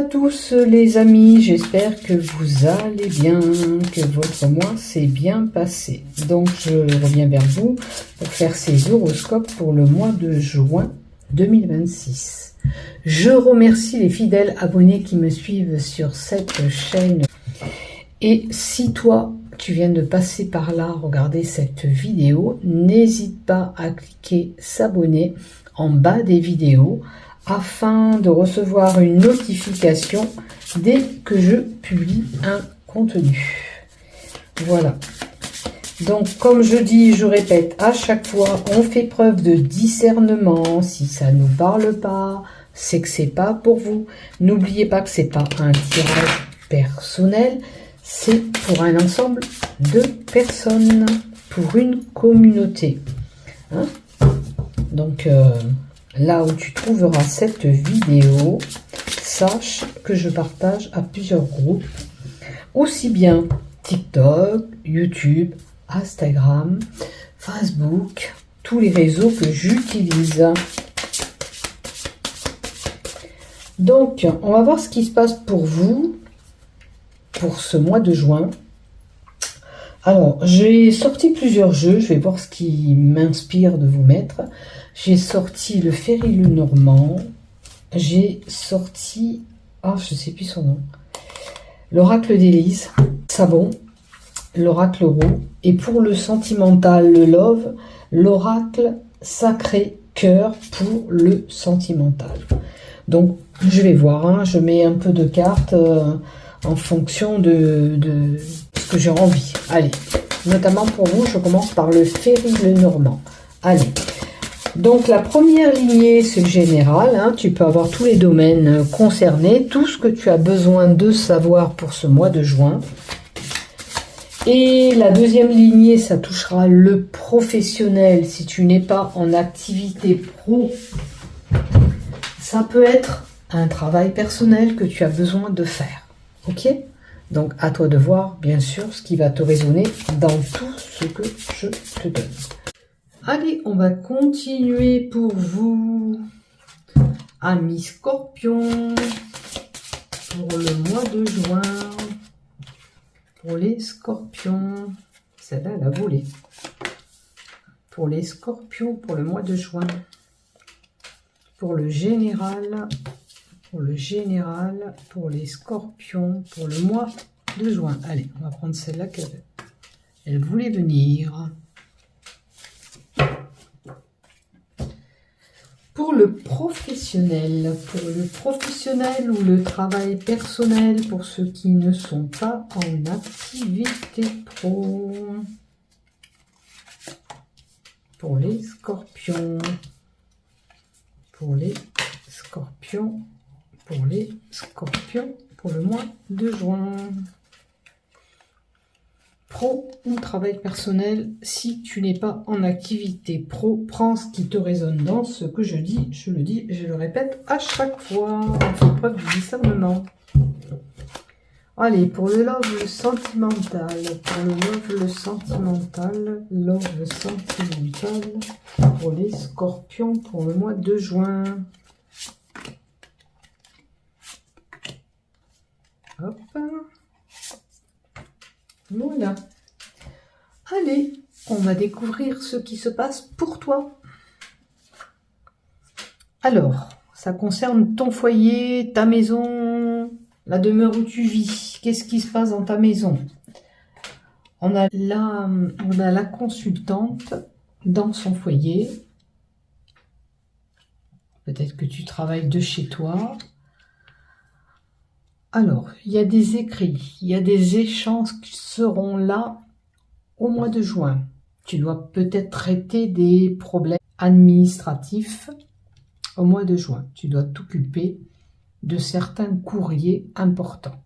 tous les amis, j'espère que vous allez bien, que votre mois s'est bien passé. Donc je reviens vers vous pour faire ces horoscopes pour le mois de juin 2026. Je remercie les fidèles abonnés qui me suivent sur cette chaîne. Et si toi, tu viens de passer par là, regarder cette vidéo, n'hésite pas à cliquer s'abonner en bas des vidéos afin de recevoir une notification dès que je publie un contenu. Voilà. Donc, comme je dis, je répète à chaque fois, on fait preuve de discernement. Si ça ne nous parle pas, c'est que c'est pas pour vous. N'oubliez pas que c'est pas un tirage personnel, c'est pour un ensemble de personnes, pour une communauté. Hein? Donc, là où tu trouveras cette vidéo, sache que je partage à plusieurs groupes, aussi bien TikTok, YouTube, Instagram, Facebook, tous les réseaux que j'utilise. Donc, on va voir ce qui se passe pour vous, pour ce mois de juin. Alors, j'ai sorti plusieurs jeux, je vais voir ce qui m'inspire de vous mettre. J'ai sorti le Ferry Normand, j'ai sorti, je sais plus son nom, l'Oracle d'Élise, Savon, l'Oracle Roux, et pour le sentimental, le Love, l'Oracle Sacré Cœur pour le sentimental. Donc, je vais voir, je mets un peu de cartes en fonction de ce que j'ai envie. Allez, notamment pour vous, je commence par le Ferry Normand. Allez. Donc la première lignée, c'est le général, tu peux avoir tous les domaines concernés, tout ce que tu as besoin de savoir pour ce mois de juin. Et la deuxième lignée, ça touchera le professionnel. Si tu n'es pas en activité pro, ça peut être un travail personnel que tu as besoin de faire. Ok? Donc à toi de voir, bien sûr, ce qui va te résonner dans tout ce que je te donne. Allez, on va continuer pour vous, amis Scorpions, pour le mois de juin, pour les Scorpions, celle-là, elle a volé, pour les Scorpions, pour le mois de juin, pour le général, pour les Scorpions, pour le mois de juin. Allez, on va prendre celle-là qu'elle voulait venir. Pour le professionnel ou le travail personnel, pour ceux qui ne sont pas en activité pro, pour les Scorpions, pour le mois de juin. Pro ou travail personnel, si tu n'es pas en activité pro, prends ce qui te résonne dans ce que je dis, je le répète à chaque fois, on fait preuve du discernement. Allez, pour le love, le sentimental, pour les Scorpions, pour le mois de juin. Hop. Voilà. Allez, on va découvrir ce qui se passe pour toi. Alors, ça concerne ton foyer, ta maison, la demeure où tu vis. Qu'est-ce qui se passe dans ta maison? On a la consultante dans son foyer. Peut-être que tu travailles de chez toi. Alors, il y a des écrits, il y a des échanges qui seront là au mois de juin. Tu dois peut-être traiter des problèmes administratifs au mois de juin. Tu dois t'occuper de certains courriers importants.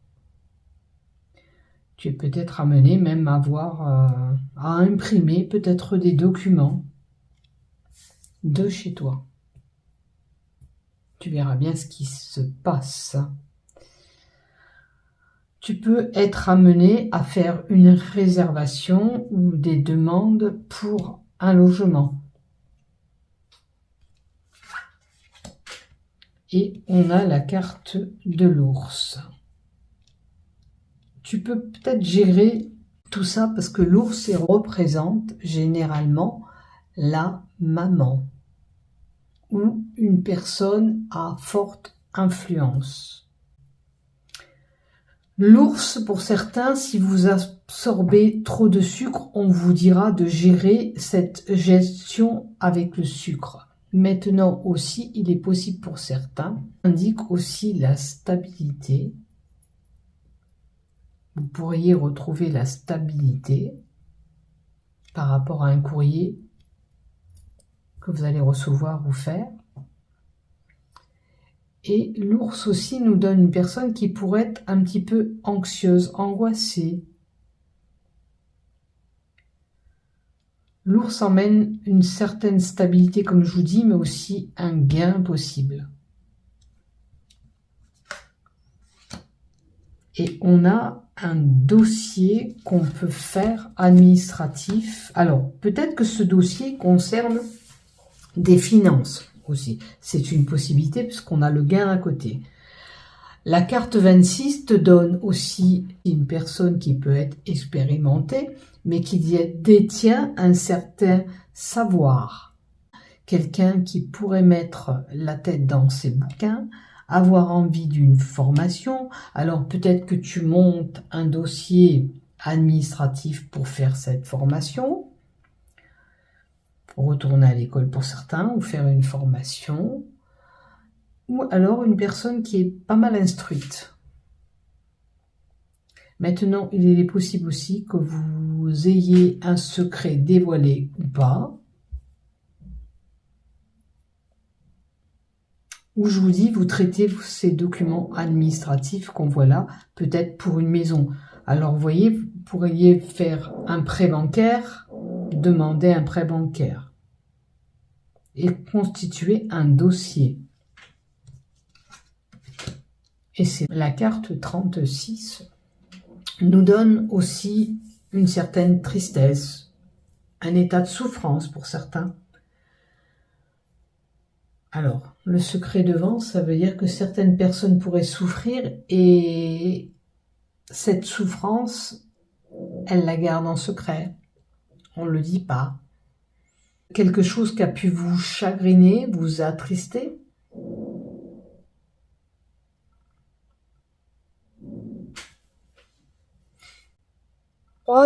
Tu es peut-être amené même à à imprimer peut-être des documents de chez toi. Tu verras bien ce qui se passe. Tu peux être amené à faire une réservation ou des demandes pour un logement. Et on a la carte de l'ours. Tu peux peut-être gérer tout ça parce que l'ours représente généralement la maman ou une personne à forte influence. L'ours, pour certains, si vous absorbez trop de sucre, on vous dira de gérer cette gestion avec le sucre. Maintenant aussi, il est possible pour certains, indique aussi la stabilité. Vous pourriez retrouver la stabilité par rapport à un courrier que vous allez recevoir ou faire. Et l'ours aussi nous donne une personne qui pourrait être un petit peu anxieuse, angoissée. L'ours emmène une certaine stabilité, comme je vous dis, mais aussi un gain possible. Et on a un dossier qu'on peut faire administratif. Alors, peut-être que ce dossier concerne des finances aussi. C'est une possibilité puisqu'on a le gain à côté. La carte 26 te donne aussi une personne qui peut être expérimentée, mais qui détient un certain savoir. Quelqu'un qui pourrait mettre la tête dans ses bouquins, avoir envie d'une formation. Alors peut-être que tu montes un dossier administratif pour faire cette formation, pour retourner à l'école pour certains, ou faire une formation, ou alors une personne qui est pas mal instruite. Maintenant, il est possible aussi que vous ayez un secret dévoilé ou pas, où je vous dis, vous traitez ces documents administratifs qu'on voit là, peut-être pour une maison. Alors, vous voyez, vous pourriez faire un prêt bancaire, demander un prêt bancaire et constituer un dossier. Et c'est la carte 36 nous donne aussi une certaine tristesse, un état de souffrance pour certains. Alors, le secret devant, ça veut dire que certaines personnes pourraient souffrir et cette souffrance, elles la gardent en secret. On ne le dit pas. Quelque chose qui a pu vous chagriner, vous attrister.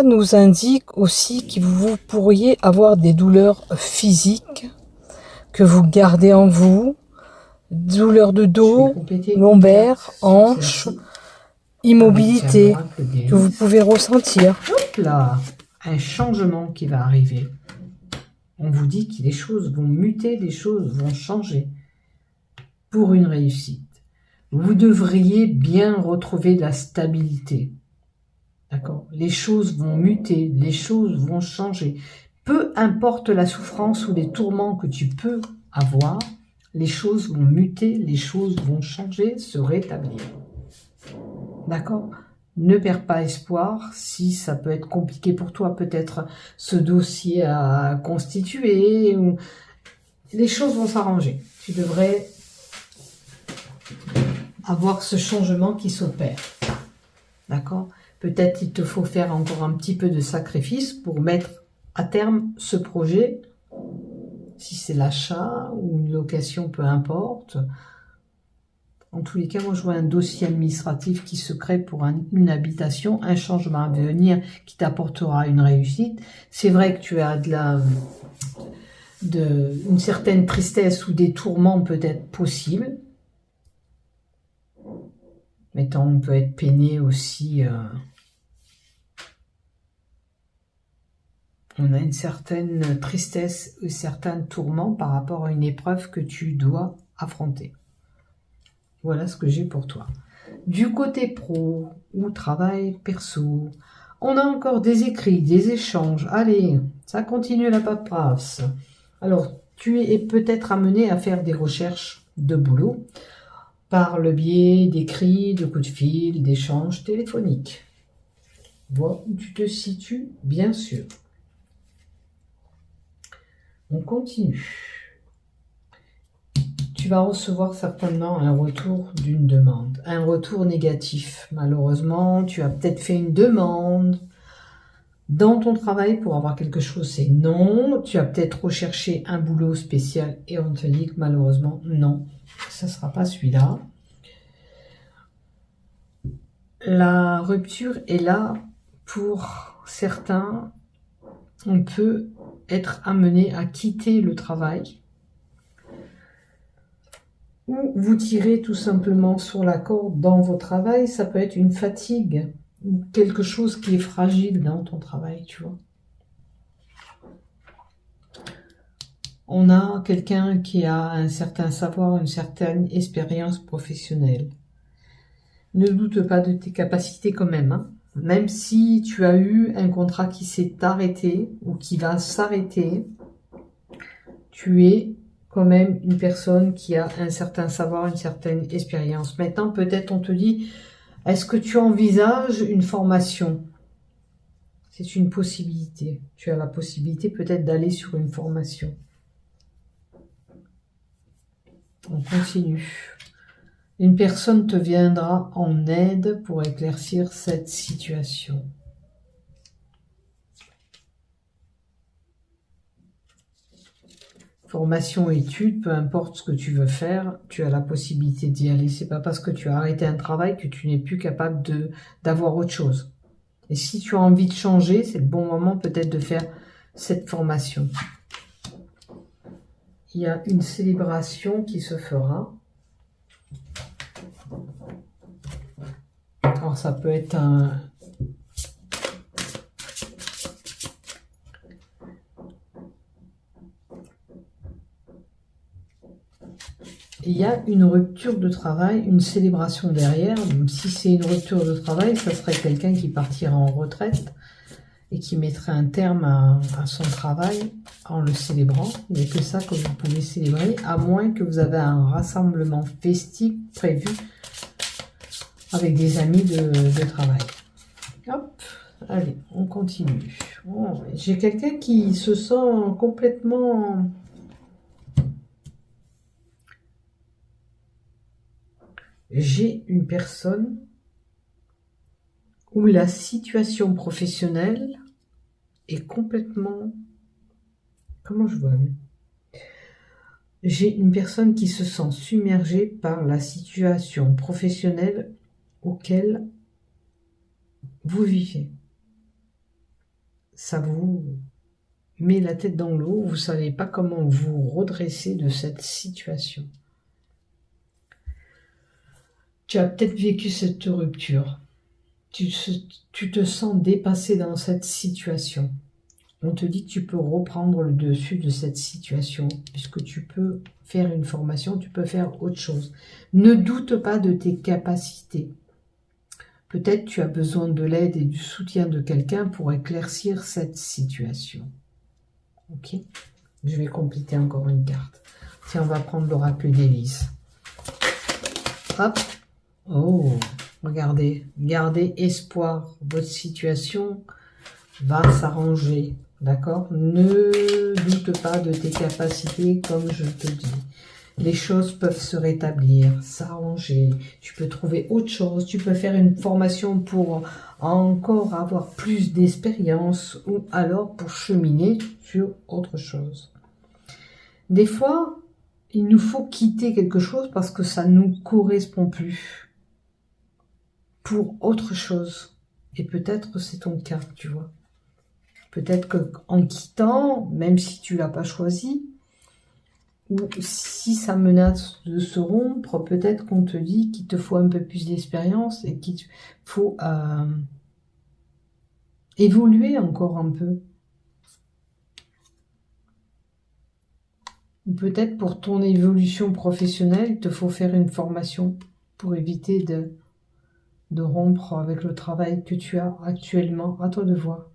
Nous indique aussi que vous pourriez avoir des douleurs physiques que vous gardez en vous, douleurs de dos, lombaires, hanches, immobilité que vous pouvez ressentir. Hop là, un changement qui va arriver. On vous dit que les choses vont muter, les choses vont changer pour une réussite. Vous devriez bien retrouver la stabilité. D'accord ? Les choses vont muter, les choses vont changer. Peu importe la souffrance ou les tourments que tu peux avoir, les choses vont muter, les choses vont changer, se rétablir. D'accord ? Ne perds pas espoir si ça peut être compliqué pour toi, peut-être ce dossier à constituer. Ou... Les choses vont s'arranger. Tu devrais avoir ce changement qui s'opère. D'accord ? Peut-être il te faut faire encore un petit peu de sacrifice pour mettre à terme ce projet, si c'est l'achat ou une location, peu importe. En tous les cas, moi je vois un dossier administratif qui se crée pour une habitation, un changement à venir qui t'apportera une réussite. C'est vrai que tu as une certaine tristesse ou des tourments peut-être possibles. Mais tant on peut être peiné aussi... On a une certaine tristesse et certains tourments par rapport à une épreuve que tu dois affronter. Voilà ce que j'ai pour toi. Du côté pro ou travail perso, on a encore des écrits, des échanges. Allez, ça continue la paperasse. Alors, tu es peut-être amené à faire des recherches de boulot par le biais d'écrits, de coups de fil, d'échanges téléphoniques. Vois où tu te situes, bien sûr. On continue. tu vas recevoir certainement un retour d'une demande, un retour négatif. Malheureusement, tu as peut-être fait une demande dans ton travail pour avoir quelque chose, c'est non. Tu as peut-être recherché un boulot spécial et on te dit que malheureusement, non, ça ne sera pas celui-là. La rupture est là pour certains. On peut être amené à quitter le travail ou vous tirez tout simplement sur la corde dans votre travail. Ça peut être une fatigue ou quelque chose qui est fragile dans ton travail, tu vois. On a quelqu'un qui a un certain savoir, une certaine expérience professionnelle. Ne doute pas de tes capacités quand même, hein. Même si tu as eu un contrat qui s'est arrêté ou qui va s'arrêter, tu es quand même une personne qui a un certain savoir, une certaine expérience. Maintenant, peut-être on te dit, est-ce que tu envisages une formation? C'est une possibilité. Tu as la possibilité peut-être d'aller sur une formation. On continue. Une personne te viendra en aide pour éclaircir cette situation. Formation, études, peu importe ce que tu veux faire, tu as la possibilité d'y aller. C'est pas parce que tu as arrêté un travail que tu n'es plus capable d'avoir autre chose. Et si tu as envie de changer, c'est le bon moment peut-être de faire cette formation. Il y a une célébration qui se fera. Alors ça peut être un... Il y a une rupture de travail, une célébration derrière. Même si c'est une rupture de travail, ça serait quelqu'un qui partira en retraite et qui mettrait un terme à son travail en le célébrant. Il n'y a que ça que vous pouvez célébrer, à moins que vous avez un rassemblement festif prévu avec des amis de travail. Hop, allez, on continue. Oh, j'ai quelqu'un qui se sent complètement... J'ai une personne où la situation professionnelle est complètement... Comment je vois? J'ai une personne qui se sent submergée par la situation professionnelle auquel vous vivez. Ça vous met la tête dans l'eau, vous ne savez pas comment vous redresser de cette situation. Tu as peut-être vécu cette rupture. Tu te sens dépassé dans cette situation. On te dit que tu peux reprendre le dessus de cette situation, puisque tu peux faire une formation, tu peux faire autre chose. Ne doute pas de tes capacités. Peut-être tu as besoin de l'aide et du soutien de quelqu'un pour éclaircir cette situation. Ok? Je vais compléter encore une carte. Tiens, on va prendre l'oracle d'Élise. Hop. Oh, regardez. Gardez espoir. Votre situation va s'arranger. D'accord? Ne doute pas de tes capacités, comme je te dis. Les choses peuvent se rétablir, s'arranger. Tu peux trouver autre chose. Tu peux faire une formation pour encore avoir plus d'expérience ou alors pour cheminer sur autre chose. Des fois, il nous faut quitter quelque chose parce que ça ne nous correspond plus pour autre chose. Et peut-être c'est ton cas, tu vois. Peut-être qu'en quittant, même si tu ne l'as pas choisi, ou si ça menace de se rompre, peut-être qu'on te dit qu'il te faut un peu plus d'expérience et qu'il faut évoluer encore un peu. Ou peut-être pour ton évolution professionnelle, il te faut faire une formation pour éviter de rompre avec le travail que tu as actuellement. À toi de voir.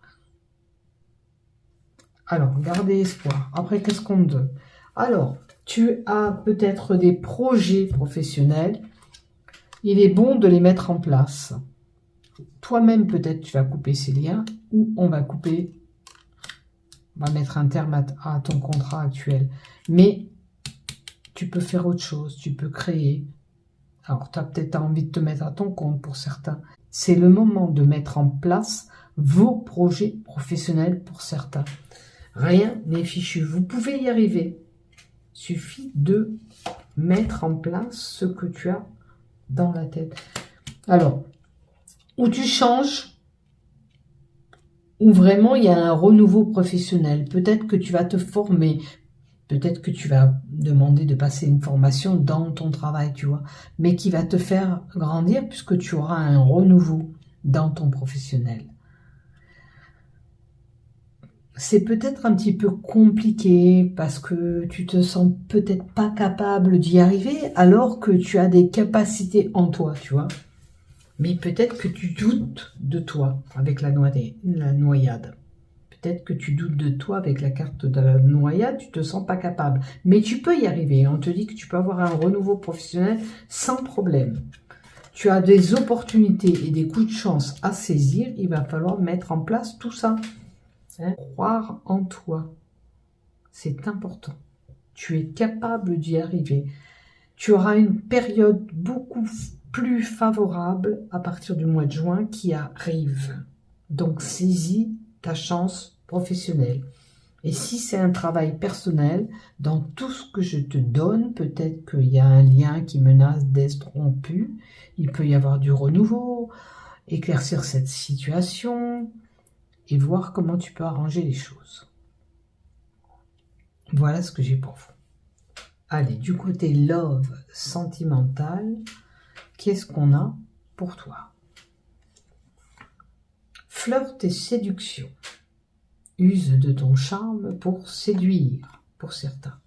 Alors, gardez espoir. Après, qu'est-ce qu'on te donne? Alors, tu as peut-être des projets professionnels. Il est bon de les mettre en place. Toi-même, peut-être, tu vas couper ces liens ou on va couper, on va mettre un terme à ton contrat actuel. Mais tu peux faire autre chose, tu peux créer. Alors, tu as peut-être envie de te mettre à ton compte pour certains. C'est le moment de mettre en place vos projets professionnels pour certains. Rien n'est fichu. Vous pouvez y arriver. Il suffit de mettre en place ce que tu as dans la tête. Alors, où tu changes, où vraiment il y a un renouveau professionnel. Peut-être que tu vas te former. Peut-être que tu vas demander de passer une formation dans ton travail, tu vois, mais qui va te faire grandir puisque tu auras un renouveau dans ton professionnel. C'est peut-être un petit peu compliqué parce que tu te sens peut-être pas capable d'y arriver alors que tu as des capacités en toi, tu vois. Mais peut-être que tu doutes de toi avec la noyade. Peut-être que tu doutes de toi avec la carte de la noyade, tu te sens pas capable. Mais tu peux y arriver. On te dit que tu peux avoir un renouveau professionnel sans problème. Tu as des opportunités et des coups de chance à saisir. Il va falloir mettre en place tout ça. Croire en toi. C'est important. Tu es capable d'y arriver. Tu auras une période beaucoup plus favorable à partir du mois de juin qui arrive. Donc saisis ta chance professionnelle. Et si c'est un travail personnel, dans tout ce que je te donne, peut-être qu'il y a un lien qui menace d'être rompu, il peut y avoir du renouveau, éclaircir cette situation et voir comment tu peux arranger les choses. Voilà ce que j'ai pour vous. Allez, du côté love sentimental, qu'est-ce qu'on a pour toi? Flirt et séduction. Use de ton charme pour séduire, pour certains.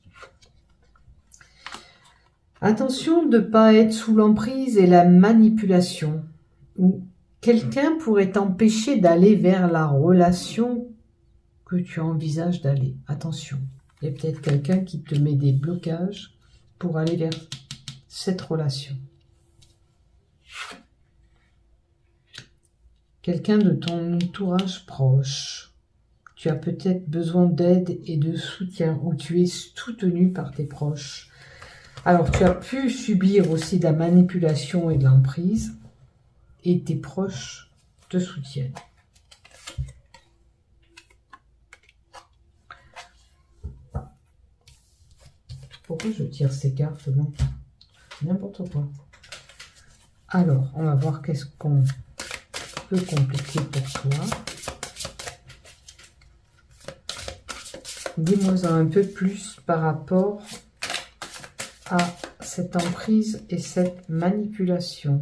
Attention de ne pas être sous l'emprise et la manipulation, ou quelqu'un pourrait t'empêcher d'aller vers la relation que tu envisages d'aller. Attention, il y a peut-être quelqu'un qui te met des blocages pour aller vers cette relation. Quelqu'un de ton entourage proche. Tu as peut-être besoin d'aide et de soutien, ou tu es soutenu par tes proches. Alors, tu as pu subir aussi de la manipulation et de l'emprise, et tes proches te soutiennent. Pourquoi je tire ces cartes? Non, n'importe quoi. Alors, on va voir qu'est-ce qu'on peut compliquer pour toi. Dis-moi un peu plus par rapport à cette emprise et cette manipulation.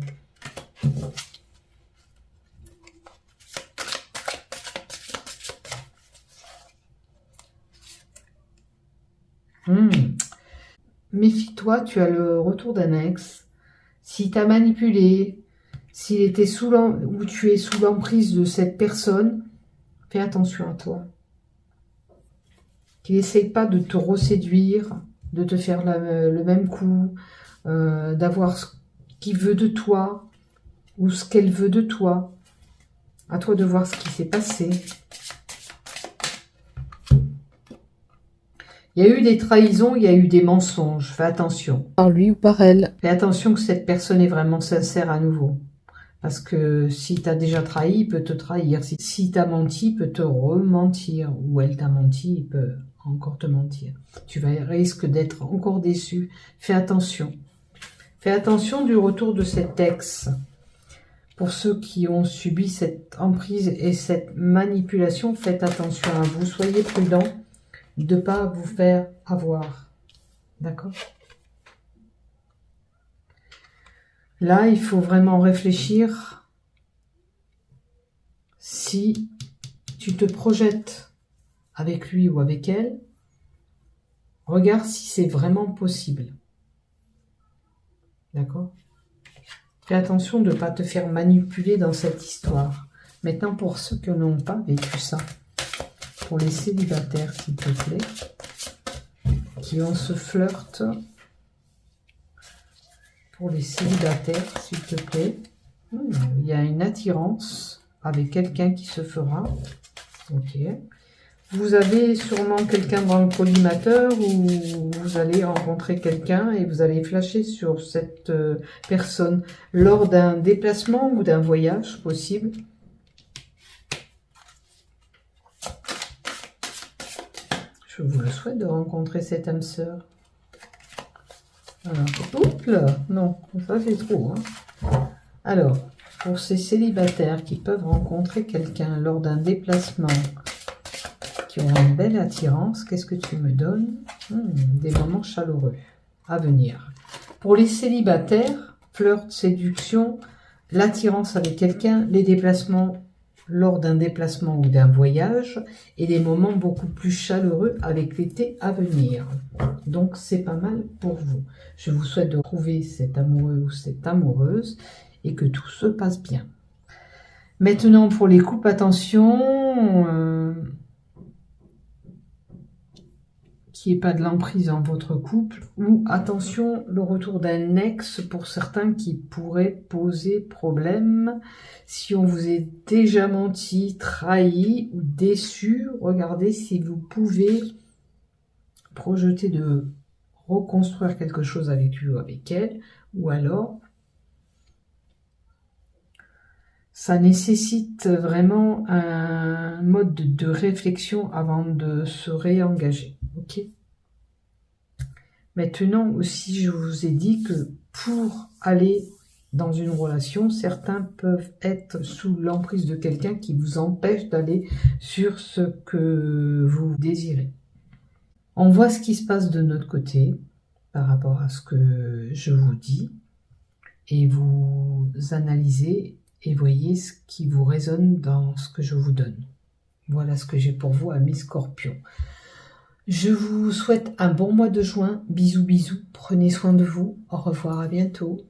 Méfie-toi, tu as le retour d'un ex. S'il t'a manipulé, s'il était ou tu es sous l'emprise de cette personne, fais attention à toi. Qu'il n'essaye pas de te reséduire, de te faire le même coup, d'avoir ce qu'il veut de toi ou ce qu'elle veut de toi. À toi de voir ce qui s'est passé. Il y a eu des trahisons, il y a eu des mensonges. Fais attention. Par lui ou par elle. Fais attention que cette personne est vraiment sincère à nouveau. Parce que si tu as déjà trahi, il peut te trahir. Si tu as menti, il peut te rementir. Ou elle t'a menti, il peut encore te mentir. Tu risques d'être encore déçu. Fais attention. Fais attention du retour de cet ex. Pour ceux qui ont subi cette emprise et cette manipulation, faites attention à vous. Soyez prudents de ne pas vous faire avoir. D'accord ? Là, il faut vraiment réfléchir si tu te projettes avec lui ou avec elle. Regarde si c'est vraiment possible. D'accord ? Fais attention de ne pas te faire manipuler dans cette histoire. Maintenant, pour ceux qui n'ont pas vécu ça, pour les célibataires, s'il te plaît, qui ont ce flirt, pour les célibataires, s'il te plaît, il y a une attirance avec quelqu'un qui se fera. Ok. Vous avez sûrement quelqu'un dans le collimateur ou vous allez rencontrer quelqu'un et vous allez flasher sur cette personne lors d'un déplacement ou d'un voyage possible. Je vous le souhaite de rencontrer cette âme sœur. Alors, oups là, non, ça c'est trop. Hein. Alors, pour ces célibataires qui peuvent rencontrer quelqu'un lors d'un déplacement, qui ont une belle attirance, qu'est-ce que tu me donnes? Des moments chaleureux à venir. Pour les célibataires, flirt, séduction, l'attirance avec quelqu'un, les déplacements lors d'un déplacement ou d'un voyage et des moments beaucoup plus chaleureux avec l'été à venir. Donc c'est pas mal pour vous. Je vous souhaite de trouver cet amoureux ou cette amoureuse et que tout se passe bien. Maintenant pour les couples, attention, qu'il n'y ait pas de l'emprise dans votre couple, ou attention, le retour d'un ex pour certains qui pourrait poser problème. Si on vous est déjà menti, trahi ou déçu, regardez si vous pouvez projeter de reconstruire quelque chose avec lui ou avec elle, ou alors ça nécessite vraiment un mode de réflexion avant de se réengager. Ok. Maintenant aussi, je vous ai dit que pour aller dans une relation, certains peuvent être sous l'emprise de quelqu'un qui vous empêche d'aller sur ce que vous désirez. On voit ce qui se passe de notre côté par rapport à ce que je vous dis et vous analysez et voyez ce qui vous résonne dans ce que je vous donne. Voilà ce que j'ai pour vous, amis Scorpions. Je vous souhaite un bon mois de juin. Bisous, bisous. Prenez soin de vous. Au revoir, à bientôt.